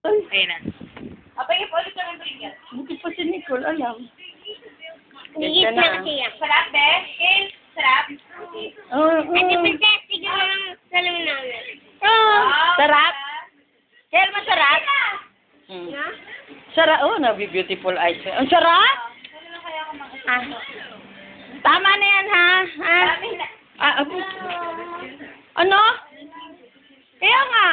Ay, Ayun na. Abay, ulit ka ng bringas. hindi pa si Nicole alam. Higit na kasi yan. Sarap, be? Kel, sarap. Ate Princess, sige mo lang salam namin. Sarap? Kaya masarap? Na? Sarap. Oh, beautiful eyes. Ang sarap? Ah. Tama na yan, ha? Ha? Dami na. Ano? Kaya nga.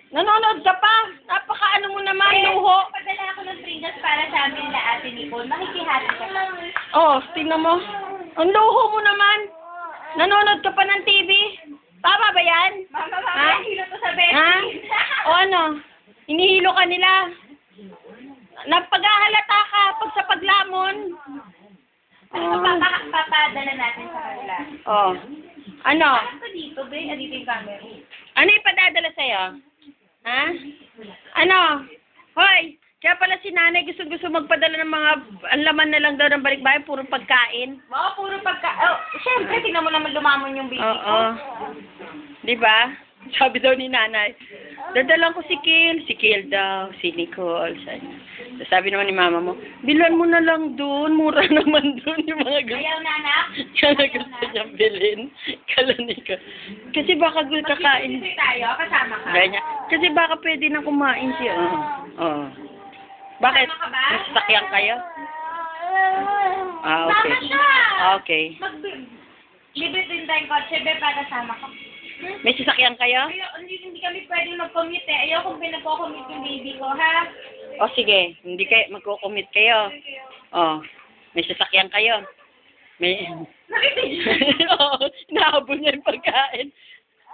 Nanonood ka pa. Napaka-ano mo naman, luho. Padala ako ng bringas para sa amin na Ate Nicole. Makikihati ka pa. Oh, tingnan mo. Ang luho mo naman. Nanonood ka pa ng TV. Tama ba yan? Mama, Ha? hilo to sa bed. Ha? O ano? Hinihilo ka nila. Napaghahalata ka pag sa paglamon. Ano ba papadala natin sa kanila? Oh. Ano? Ano dito, be? Dito yung camera. Ano ipadadala sa'yo? Ha? Ano? Hoy! Kaya pala si nanay gusto magpadala ng mga ang laman na lang daw ng balikbayan, puro pagkain. Mga puro pagka... Oh, syempre, tingnan mo naman lumamon yung baby ko. Oo. Di ba? Sabi daw ni nanay, dadalang ko si Kil daw, si Nicole. Sabi naman ni mama mo, bilan mo na lang doon, mura naman doon yung mga gusto. Ayaw na, anak? Kala gusto niyang bilhin. Kala Nicole. Kasi baka kakain. Mag-isip tayo, kasama ka. Ganyan. Kasi baka pwede na kumain siya. Oo. Bakit? Kasama ka ba? May sasakyan kayo? Ah, okay. Sama siya! Okay. Libre din tayong kotse, be, para kasama ka. May sasakyan kayo? Hindi kami pwedeng mag-commute eh. Ayaw kung pinapo-commute yung baby ko, ha? O sige, hindi kayo, magko-commit kayo. O, may sasakyan kayo. May... Oo, nahabol niya yung pagkain.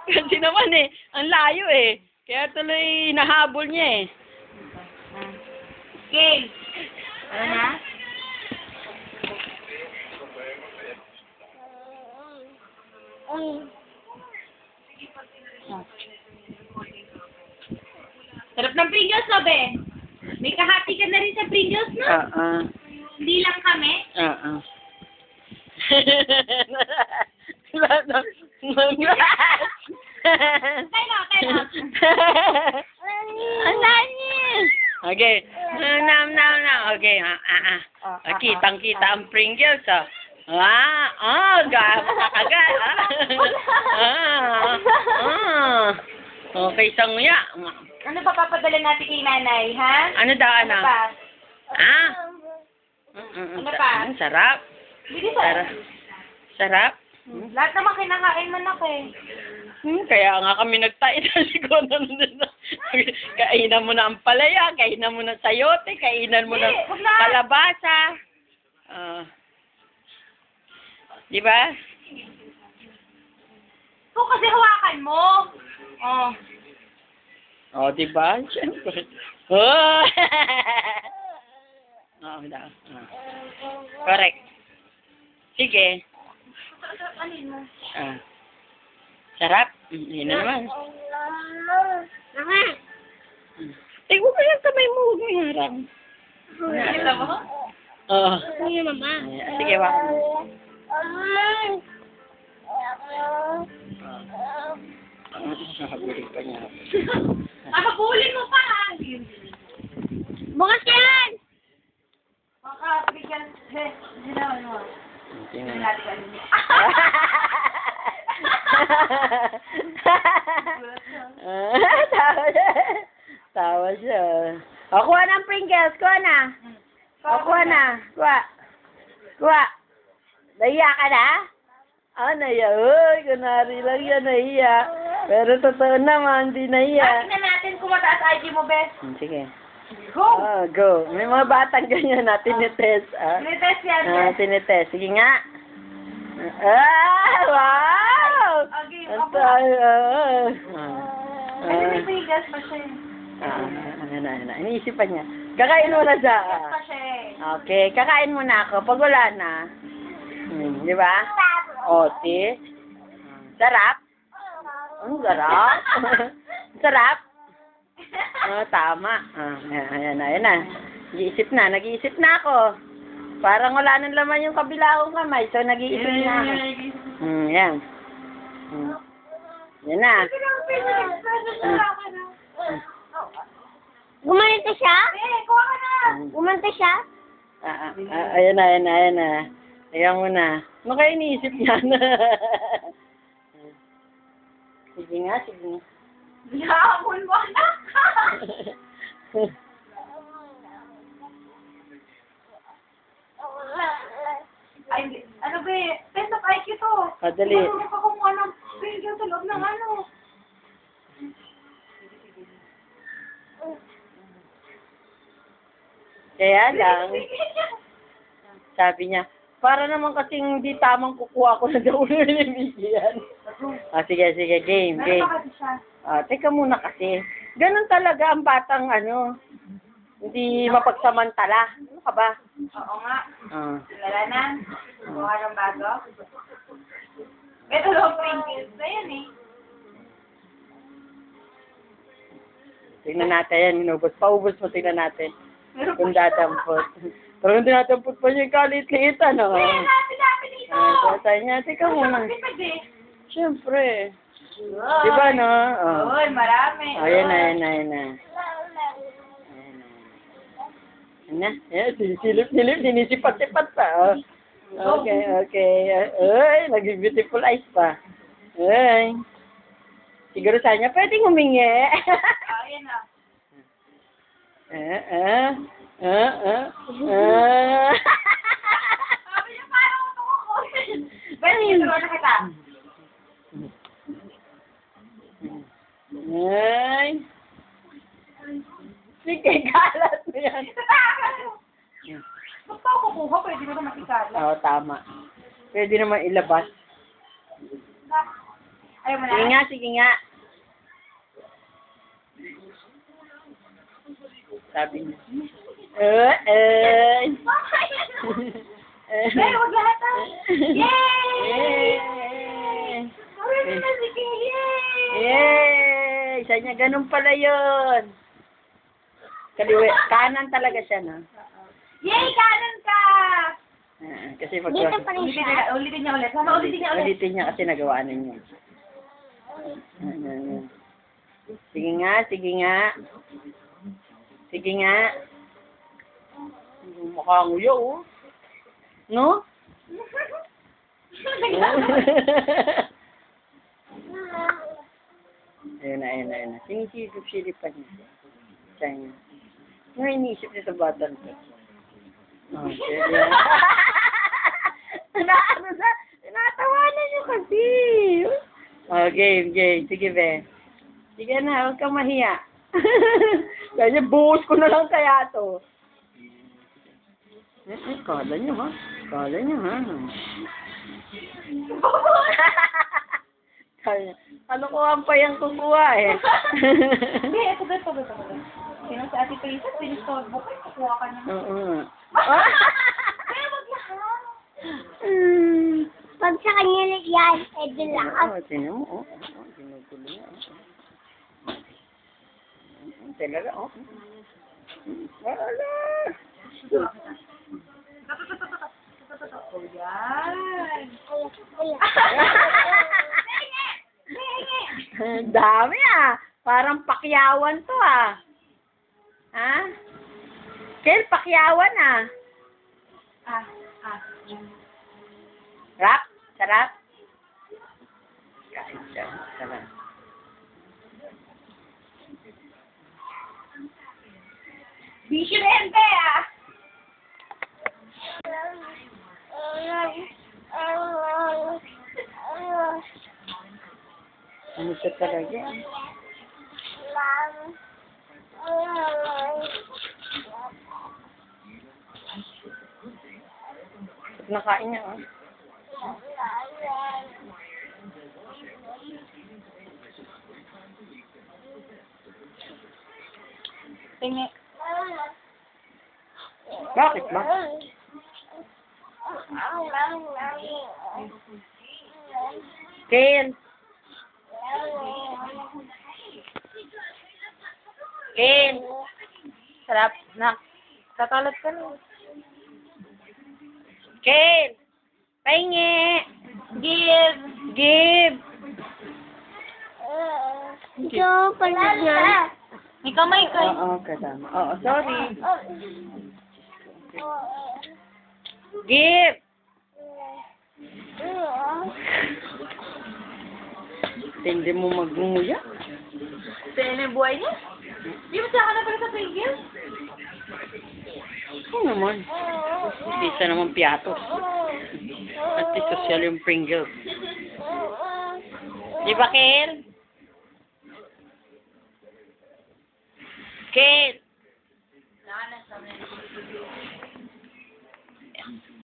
Kasi naman eh, ang layo eh. Kaya tuloy nahabol niya eh. Okay. Ano na? Sarap ng Pringles, no, be? May kahati ka na rin sa Pringles, no? Hindi lang kami. Tayo. Ang dami! Okay. Nam. Okay. Kitang-kita ang Pringles, ah. Makakagat. Okay, sanguya. Ano pa papadala natin kay nanay, ha? Ano daw, Ano ano? pa? Ano pa? Sarap. Bili sa... Sarap. Lahat naman kinakain man ako eh. Kaya nga kami nagtayo na kainan mo na ang palaya, kainan mo na sayote, kainan mo na Wag na. kalabasa. Di ba? Ito kasi hawakan mo. Oh. Oh, di ba? Siyempre. Oh! Correct. Sige. Alin mo? Sarap. Yun na naman. Mama! Huwag mo yung kamay mo. Huwag mo yung harang. Kita mo? Oo. Kuya, mama. Sige, wak mo. Habulin pa niya. Habulin mo pa! Bukas yan! Bigyan. Ginawa mo. Hindi natin alin mo. Tawa siya. O, kuha ng Pringles. Kuha na. Kuha na. Kuha. Nahiya ka na? Nahiya. Uy, kunwari lang yan, nahiya. Pero totoo naman, hindi nahiya. Tingnan natin kung mataas IG mo, Bes. Sige. Go! Go. May mga batang ganyan na tinitest. Tinitest yan, Bes. Tinitest. Sige nga. Wow! Okay, Ang ako. tayo. Ano may bigas pa siya? Iniisipan niya. Kakain mo na siya. Bigas pa siya eh. Okay, kakain mo na ako. Pag wala na. Di ba? Otis. Sarap? Sarap? Sarap? Tama. Ayan na. Nag-iisip na ako. Parang wala nang laman yung kabila kong kamay. So, nag-iisip na ako. Yan. Yan na. Kumanta siya? Kuha ka na. Kumanta siya? Ayan na. Ayan mo na. Ano kaya iniisip niya na? Sige nga. Yaman mo, anak. Ay, ano ba eh? Test of IQ to. Dali. Marunong ka kumuha ng finger sa loob ng ano. Kaya lang, sabi niya, para naman kasing hindi tamang kukuha ko na daw ulo nilibigyan. Sige, game. Meron pa kasi siya. Teka muna kasi. Ganun talaga ang batang hindi mapagsamantala. Ano ka ba? Oo nga. Lala na. Kuha ng bago. Ito lang fingers na yan eh. Tingnan natin yan. Paubos mo, tingnan natin. Meron pa Kung dadampot. Talagang tinatampot pa niya yung kalit-liit, ano? Lapit dito. Tatay niya, teka muna. Pwede. Siyempre. Diba, no? Uy, marami. Ayan na. Silip, sinisipat-sipat pa. Okay. Ay, naging beautiful eyes pa. Ay. Siguro sa niya, pwedeng humingi. Ayan na. Sabi niya, parang ako. Pwede, turuan na kita. Ay. Sige, kalat mo yan. Ba't pa ako kukuha? Pwede mo na makikala. Oo, tama. Pwede naman ilabas. Ayaw mo na? Sige nga. Sabi niya. Ay, huwag lahat ah. Yay! Sorry na si Yay! Yay! Isa niya, ganun pala yun. Kanan talaga siya, no? Yay! Kanan ka! Kasi pag... Dito pa rin siya. Ulitin niya ulit. Mama, ulitin niya ulit. Ulitin niya kasi nagawa na niya. Sige nga. Mukha nguya, oh. No? Ayun na. Sinisilip-silipan niya. Siya niya. Ano iniisip niya sa batan ko? Okay, yan. Tinatawanan niyo kasi. Game. Sige, be. Sige na, huwag kang mahiya. Kaya buhos ko na lang kaya to. Kala niyo, ha? Kala niyo. Ano ko ang payang kukuha, eh? Hindi, ito. Sino si Ate Teresa? Pinistorbo ko. Kukuha ka niya. Oo. Kaya wag lahat. Pag sa kanya yan, edi lakas. Tingnan mo, ginugulo niya. Talaga, Wala. Oh, yan. Dami, Parang pakyawan to, Ha? Kel, pakyawan, Sarap? Kain siya. Sarap. Visionente, Ano siya talaga? Nakain niya, Tingin. Bakit ba? Ken! Sarap na. Kakalat ka na. Ken! Pahingi! Give! Ito pala niya. May kamay ka. Oo, kasama. Oo, sorry. Give! Hindi mo magnguya? Sa'yo na yung buhay niya? Di ba saka na pala sa Pringles? Oo naman. Hindi siya naman piatos. At social yung Pringles. Di ba, Kel? Kel!